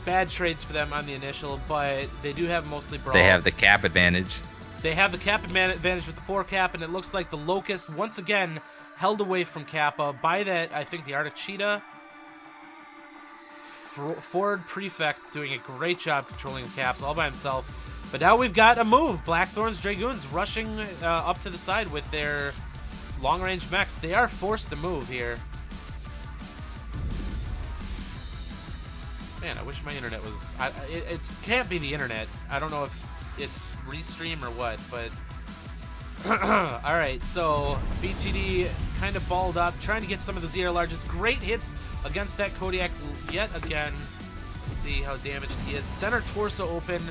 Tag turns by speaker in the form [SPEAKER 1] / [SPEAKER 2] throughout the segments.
[SPEAKER 1] bad trades for them on the initial, but they do have mostly Brawl.
[SPEAKER 2] They have the cap advantage.
[SPEAKER 1] They have the cap advantage with the 4 cap, and it looks like the Locust, once again, held away from Kappa by that, I think, the Arctic Cheetah. Ford Prefect doing a great job controlling the caps all by himself. But now we've got a move. Blackthorn's Dragoons rushing up to the side with their long-range mechs. They are forced to move here. Man, I wish my internet was... It can't be the internet. I don't know if it's Restream or what, but... Alright, so BTD kind of balled up, trying to get some of the ZR larges. Great hits against that Kodiak yet again. Let's see how damaged he is. Center torso open,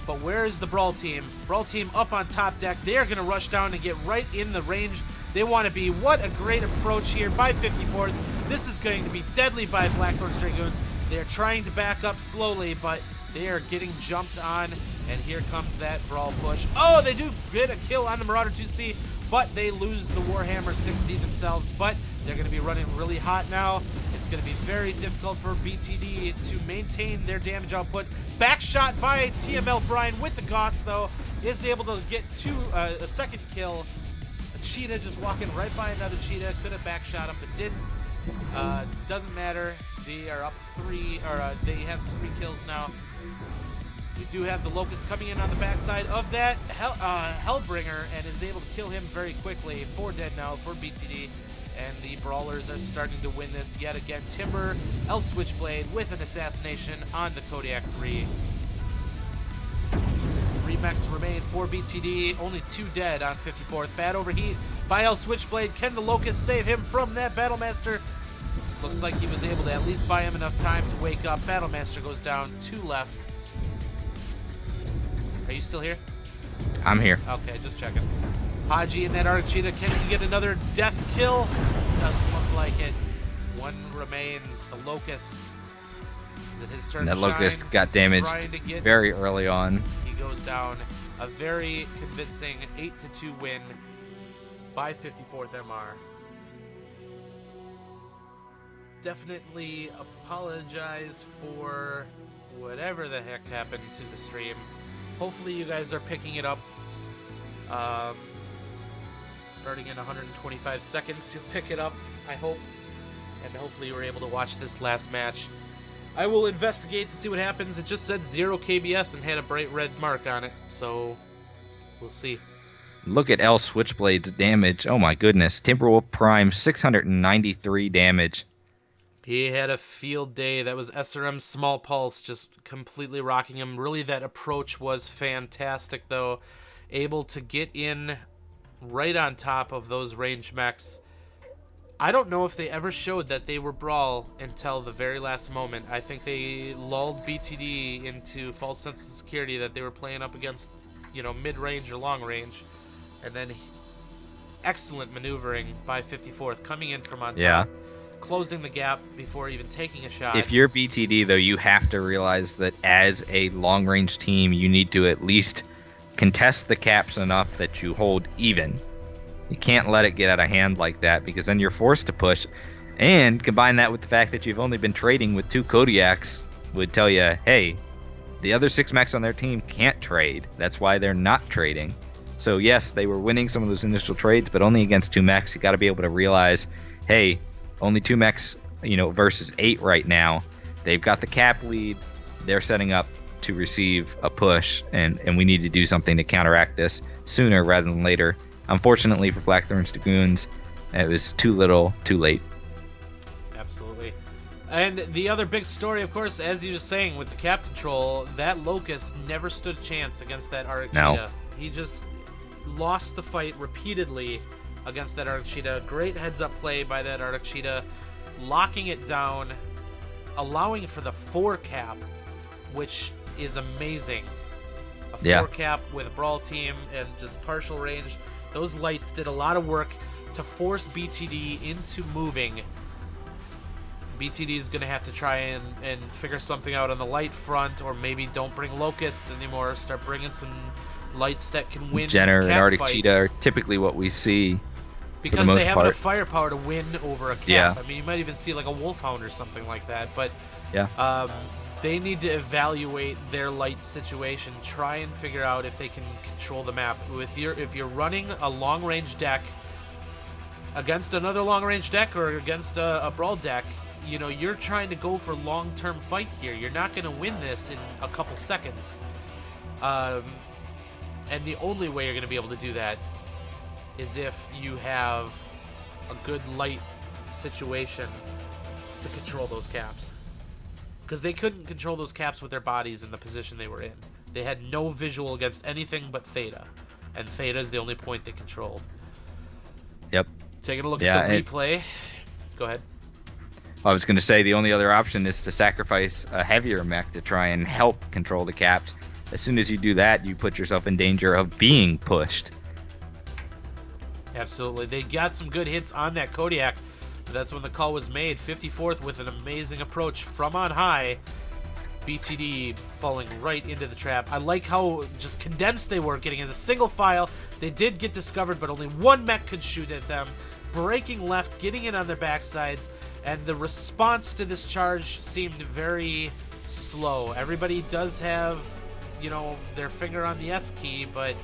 [SPEAKER 1] but where is the Brawl team? Brawl team up on top deck. They are going to rush down and get right in the range they want to be. What a great approach here by 54th. This is going to be deadly by Blackthorn's Dragoons. They're trying to back up slowly, but they are getting jumped on, and here comes that Brawl push. Oh, they do get a kill on the Marauder 2C, but they lose the Warhammer 60 themselves, but they're going to be running really hot now. It's going to be very difficult for BTD to maintain their damage output. Back shot by TML Brian with the Goss, though, is able to get a second kill. A Cheetah just walking right by another Cheetah. Could have back shot him, but didn't. Doesn't matter. They are up 3, or they have 3 kills now. We do have the Locust coming in on the backside of that Hellbringer and is able to kill him very quickly. 4 dead now for BTD, and the Brawlers are starting to win this yet again. Timber, El Switchblade with an assassination on the Kodiak 3. 3 mechs remain for BTD, only 2 dead on 54th. Bad overheat by El Switchblade. Can the Locust save him from that Battlemaster? Looks like he was able to at least buy him enough time to wake up. Battlemaster goes down, 2 left. Are you still here?
[SPEAKER 2] I'm here.
[SPEAKER 1] Okay, just checking. Haji and that Arctic Cheetah, can he get another death kill? Doesn't look like it. 1 remains, the Locust. Is it his turn
[SPEAKER 2] That
[SPEAKER 1] to
[SPEAKER 2] Locust
[SPEAKER 1] shine?
[SPEAKER 2] got damaged very early on.
[SPEAKER 1] He goes down. A very convincing 8-2 win by 54th MR. Definitely apologize for whatever the heck happened to the stream. Hopefully you guys are picking it up. Starting in 125 seconds, you'll pick it up, I hope. And hopefully you were able to watch this last match. I will investigate to see what happens. It just said 0 KBS and had a bright red mark on it, so we'll see.
[SPEAKER 2] Look at El Switchblade's damage. Oh my goodness. Timberwolf Prime, 693 damage.
[SPEAKER 1] He had a field day. That was SRM's Small Pulse just completely rocking him. Really, that approach was fantastic, though. Able to get in right on top of those range mechs. I don't know if they ever showed that they were Brawl until the very last moment. I think they lulled BTD into false sense of security that they were playing up against, you know, mid-range or long-range. And then excellent maneuvering by 54th, coming in from on top.
[SPEAKER 2] Yeah.
[SPEAKER 1] Closing the gap before even taking a shot.
[SPEAKER 2] If you're BTD, though, you have to realize that as a long-range team, you need to at least contest the caps enough that you hold even. You can't let it get out of hand like that, because then you're forced to push. And combine that with the fact that you've only been trading with 2 Kodiaks would tell you, hey, the other 6 mechs on their team can't trade. That's why they're not trading. So yes, they were winning some of those initial trades, but only against 2 mechs. You got to be able to realize, hey, only 2 mechs, versus 8 right now. They've got the cap lead. They're setting up to receive a push, and we need to do something to counteract this sooner rather than later. Unfortunately for Blackthorn's Dragoons, it was too little, too late.
[SPEAKER 1] Absolutely. And the other big story, of course, as you were saying, with the cap control, that Locust never stood a chance against that Arctic Cheetah. He just lost the fight repeatedly against that Arctic Cheetah. Great heads-up play by that Arctic Cheetah, locking it down, allowing for the 4 cap, which is amazing. A 4 cap with a Brawl team and just partial range. Those lights did a lot of work to force BTD into moving. BTD is going to have to try and figure something out on the light front, or maybe don't bring Locusts anymore. Start bringing some lights that can win
[SPEAKER 2] Jenner and Arctic
[SPEAKER 1] fights.
[SPEAKER 2] Cheetah are typically what we see.
[SPEAKER 1] Because they have enough firepower to win over a cap.
[SPEAKER 2] Yeah.
[SPEAKER 1] I mean, you might even see like a Wolfhound or something like that. But
[SPEAKER 2] yeah,
[SPEAKER 1] they need to evaluate their light situation, try and figure out if they can control the map. If you're running a long-range deck against another long-range deck or against a brawl deck, you know, you're trying to go for long-term fight here. You're not going to win this in a couple seconds. And the only way you're going to be able to do that is if you have a good light situation to control those caps. Because they couldn't control those caps with their bodies in the position they were in. They had no visual against anything but Theta. And Theta is the only point they controlled.
[SPEAKER 2] Yep.
[SPEAKER 1] Taking a look at the replay. Go ahead.
[SPEAKER 2] I was going to say the only other option is to sacrifice a heavier mech to try and help control the caps. As soon as you do that, you put yourself in danger of being pushed.
[SPEAKER 1] Absolutely. They got some good hits on that Kodiak. That's when the call was made. 54th with an amazing approach from on high. BTD falling right into the trap. I like how just condensed they were, getting in a single file. They did get discovered, but only one mech could shoot at them. Breaking left, getting in on their backsides, and the response to this charge seemed very slow. Everybody does have, you know, their finger on the S key, but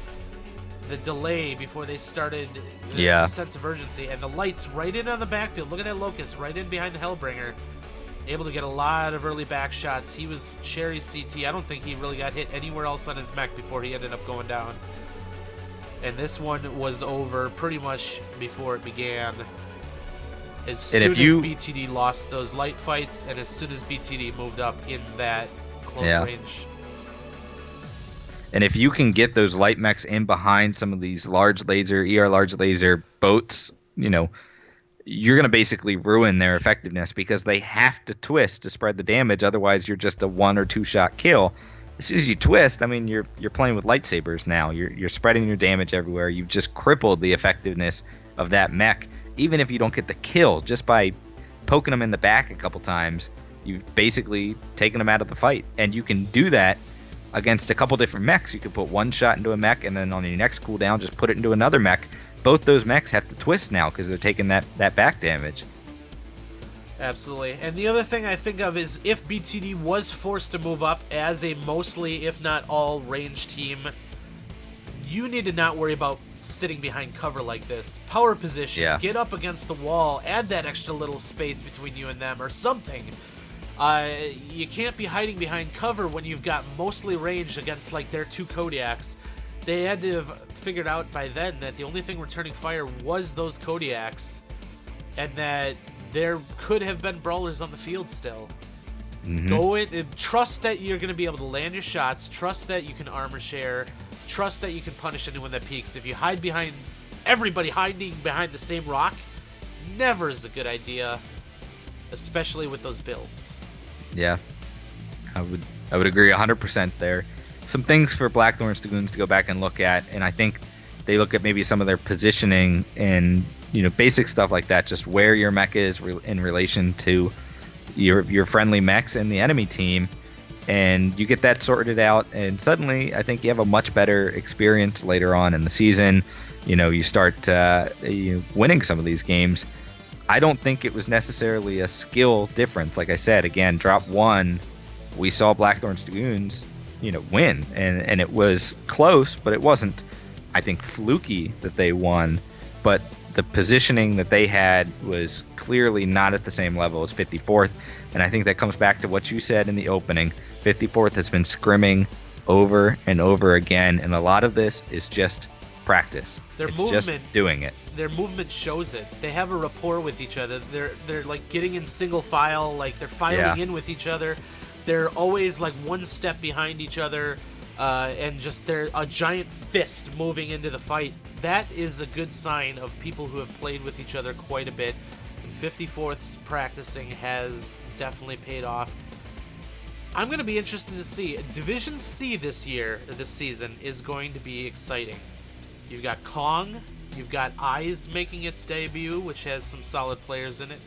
[SPEAKER 1] the delay before they started, the sense of urgency, and the lights right in on the backfield. Look at that Locust right in behind the Hellbringer, able to get a lot of early back shots. He was cherry CT. I don't think he really got hit anywhere else on his mech before he ended up going down. And this one was over pretty much before it began. As soon as BTD lost those light fights, and as soon as BTD moved up in that close range.
[SPEAKER 2] And if you can get those light mechs in behind some of these large laser boats, you know, you're going to basically ruin their effectiveness because they have to twist to spread the damage. Otherwise, you're just a 1 or 2 shot kill. As soon as you twist, I mean, you're playing with lightsabers now. You're spreading your damage everywhere. You've just crippled the effectiveness of that mech. Even if you don't get the kill, just by poking them in the back a couple times, you've basically taken them out of the fight. And you can do that against a couple different mechs. You could put one shot into a mech, and then on your next cooldown, just put it into another mech. Both those mechs have to twist now because they're taking that back damage.
[SPEAKER 1] Absolutely. And the other thing I think of is if BTD was forced to move up as a mostly, if not all, range team, you need to not worry about sitting behind cover like this. Power position, get up against the wall, add that extra little space between you and them or something. You can't be hiding behind cover when you've got mostly range against like their 2 Kodiaks. They had to have figured out by then that the only thing returning fire was those Kodiaks, and that there could have been brawlers on the field still. Go in, trust that you're going to be able to land your shots, trust that you can armor share, trust that you can punish anyone that peeks. If you hide behind everybody hiding behind the same rock, never is a good idea, especially with those builds. Yeah,
[SPEAKER 2] I would agree 100% there. Some things for Blackthorn Dragoons to go back and look at, and I think they look at maybe some of their positioning and, you know, basic stuff like that, just where your mech is in relation to your friendly mechs and the enemy team, and you get that sorted out, and suddenly I think you have a much better experience later on in the season. You know, you start winning some of these games. I don't think it was necessarily a skill difference. Like I said, again, drop 1, we saw Blackthorn Dragoons, you know, win, and it was close, but it wasn't, I think, fluky that they won. But the positioning that they had was clearly not at the same level as 54th, and I think that comes back to what you said in the opening. 54th has been scrimming over and over again, and a lot of this is just practice. It's just doing it.
[SPEAKER 1] Their movement shows it. They have a rapport with each other. They're like getting in single file, like they're filing in with each other. They're always like one step behind each other, and just they're a giant fist moving into the fight. That is a good sign of people who have played with each other quite a bit. And 54th's practicing has definitely paid off. I'm going to be interested to see. Division C this season is going to be exciting. You've got Kong, you've got Eyes making its debut, which has some solid players in it.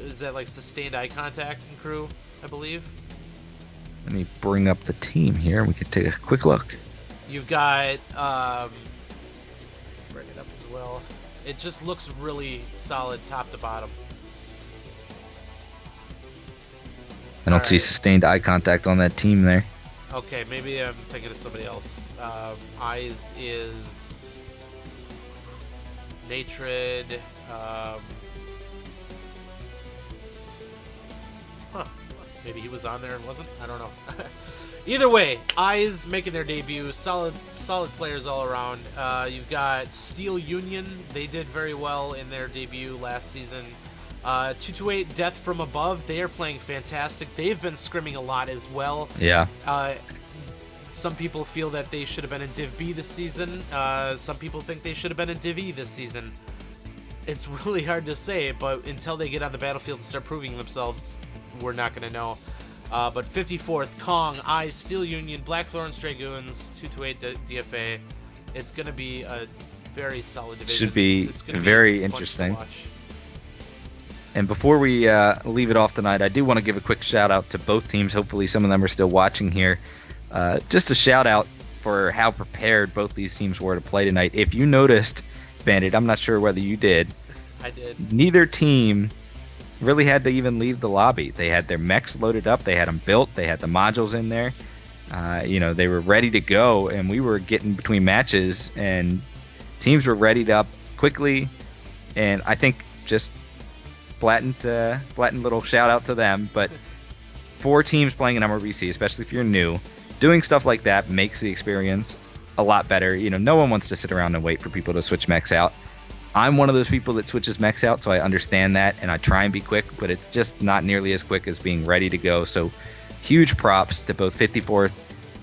[SPEAKER 1] Is that like Sustained Eye Contact and crew, I believe?
[SPEAKER 2] Let me bring up the team here. We can take a quick look.
[SPEAKER 1] You've got, bring it up as well. It just looks really solid top to bottom.
[SPEAKER 2] I don't see sustained eye contact on that team there.
[SPEAKER 1] Okay, maybe I'm thinking of somebody else. Eyes is Natrid. Maybe he was on there and wasn't. I don't know. Either way, Eyes making their debut. Solid players all around. You've got Steel Union. They did very well in their debut last season. 228 Death from Above. They are playing fantastic. They've been scrimming a lot as well.
[SPEAKER 2] Yeah.
[SPEAKER 1] Some people feel that they should have been in Div B this season. Some people think they should have been in Div E this season. It's really hard to say, but until they get on the battlefield and start proving themselves, we're not going to know. But 54th, Kong, Eyes, Steel Union, Blackthorns, Dragoons, 228 DFA. It's going to be a very solid division.
[SPEAKER 2] Should be very interesting. And before we leave it off tonight, I do want to give a quick shout out to both teams. Hopefully some of them are still watching here. Just a shout out for how prepared both these teams were to play tonight. If you noticed, Bandit, I'm not sure whether you did.
[SPEAKER 1] I did.
[SPEAKER 2] Neither team really had to even leave the lobby. They had their mechs loaded up. They had them built. They had the modules in there. They were ready to go, and we were getting between matches, and teams were readied up quickly. And I think just blatant little shout out to them. But 4 teams playing in MRBC, especially if you're new, doing stuff like that makes the experience a lot better. No one wants to sit around and wait for people to switch mechs out. I'm one of those people that switches mechs out, so I understand that, and I try and be quick, but it's just not nearly as quick as being ready to go. So huge props to both 54th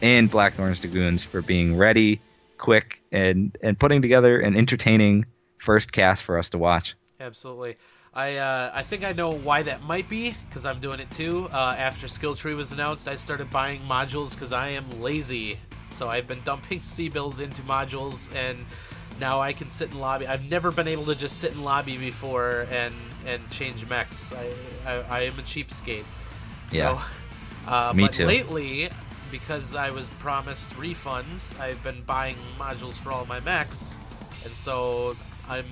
[SPEAKER 2] and Blackthorns Dragoons for being ready, quick, and putting together an entertaining first cast for us to watch.
[SPEAKER 1] Absolutely. I think I know why that might be, because I'm doing it too. After Skill Tree was announced, I started buying modules because I am lazy. So I've been dumping C-bills into modules, and now I can sit in lobby. I've never been able to just sit in lobby before and change mechs. I am a cheapskate.
[SPEAKER 2] Yeah.
[SPEAKER 1] So,
[SPEAKER 2] Me
[SPEAKER 1] but
[SPEAKER 2] too.
[SPEAKER 1] Lately, because I was promised refunds, I've been buying modules for all my mechs, and so I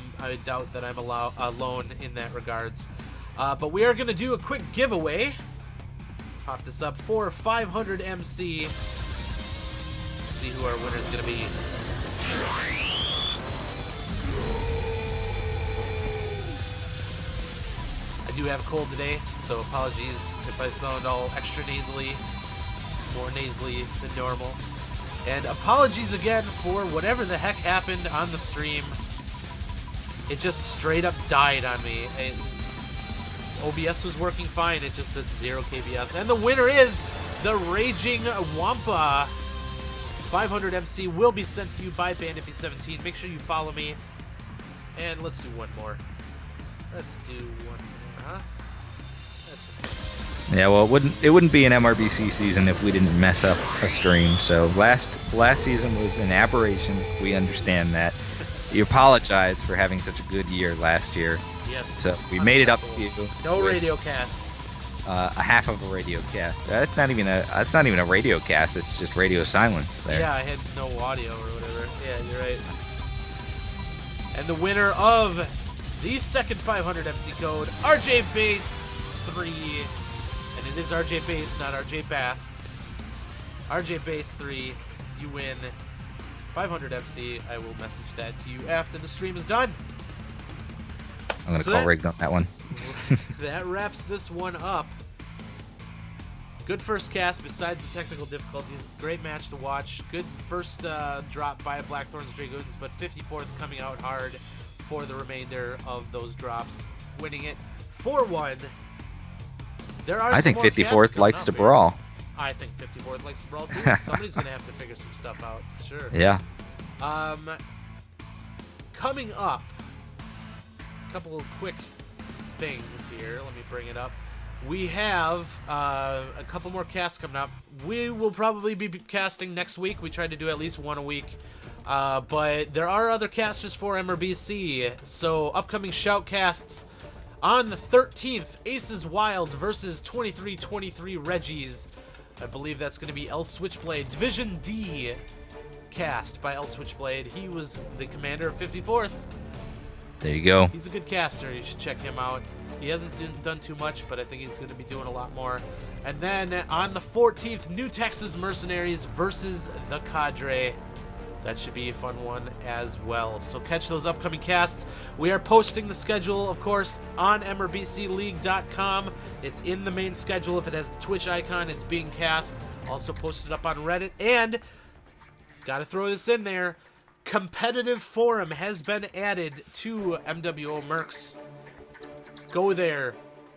[SPEAKER 1] doubt that I'm alone in that regards. But we are going to do a quick giveaway. Let's pop this up for 500 MC. Let's see who our winner is going to be. I do have a cold today, so apologies if I sound all extra nasally, more nasally than normal. And apologies again for whatever the heck happened on the stream. It just straight up died on me. OBS was working fine, it just said 0 KBS. And the winner is the Raging Wampa. 500 MC will be sent to you by BanditP17. Make sure you follow me. And let's do one more. Let's do one more, huh?
[SPEAKER 2] Yeah, well, it wouldn't be an MRBC season if we didn't mess up a stream. So last season was an aberration. We understand that. You apologize for having such a good year last year.
[SPEAKER 1] Yes.
[SPEAKER 2] So we made it up to you.
[SPEAKER 1] No radio casts.
[SPEAKER 2] A half of a radio cast. That's not even a radio cast. It's just radio silence there.
[SPEAKER 1] Yeah, I had no audio or whatever. Yeah, you're right. And the winner of the second 500 MC code, RJ Base 3, and it is RJ Base, not RJ Bass. RJ Base 3, you win 500 MC. I will message that to you after the stream is done.
[SPEAKER 2] I'm gonna call rigged on that one.
[SPEAKER 1] That wraps this one up. Good first cast besides the technical difficulties. Great match to watch. Good first drop by Blackthorns Dragoons, but 54th coming out hard for the remainder of those drops, winning it 4-1.
[SPEAKER 2] I think 54th likes to brawl.
[SPEAKER 1] I think 54th likes to brawl too. Somebody's gonna have to figure some stuff out, for sure.
[SPEAKER 2] Yeah.
[SPEAKER 1] Coming up, a couple of quick things here. Let me bring it up. We have a couple more casts coming up. We will probably be casting next week. We try to do at least one a week. But there are other casters for MRBC. So upcoming shoutcasts on the 13th, Aces Wild versus 2323 Reggies. I believe that's going to be El Switchblade. Division D cast by El Switchblade. He was the commander of 54th.
[SPEAKER 2] There you go.
[SPEAKER 1] He's a good caster. You should check him out. He hasn't done too much, but I think he's going to be doing a lot more. And then on the 14th, New Texas Mercenaries versus the Cadre. That should be a fun one as well. So catch those upcoming casts. We are posting the schedule, of course, on MRBCleague.com. It's in the main schedule. If it has the Twitch icon, it's being cast. Also posted up on Reddit. And, gotta throw this in there, competitive forum has been added to MWO Mercs. Go there.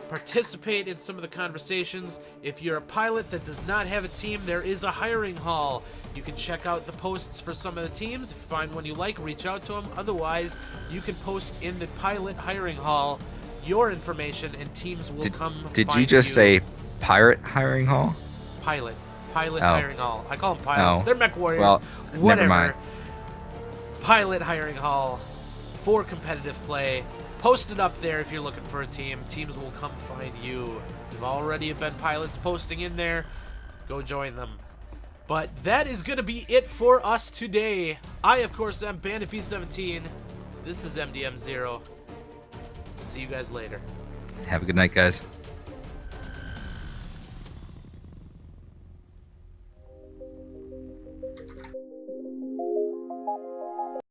[SPEAKER 1] Participate in some of the conversations. If you're a pilot that does not have a team, there is a hiring hall. You can check out the posts for some of the teams. If you find one you like, reach out to them. Otherwise, you can post in the pilot hiring hall your information, and teams will come.
[SPEAKER 2] Did you just say pirate hiring hall?
[SPEAKER 1] Pilot hiring hall. I call them pilots.
[SPEAKER 2] Oh.
[SPEAKER 1] They're mech warriors.
[SPEAKER 2] Well,
[SPEAKER 1] whatever.
[SPEAKER 2] never mind.
[SPEAKER 1] Pilot hiring hall for competitive play. Post it up there if you're looking for a team. Teams will come find you. There've already been pilots posting in there. Go join them. But that is going to be it for us today. I, of course, am Bandit B17. This is MDM0. See you guys later.
[SPEAKER 2] Have a good night, guys.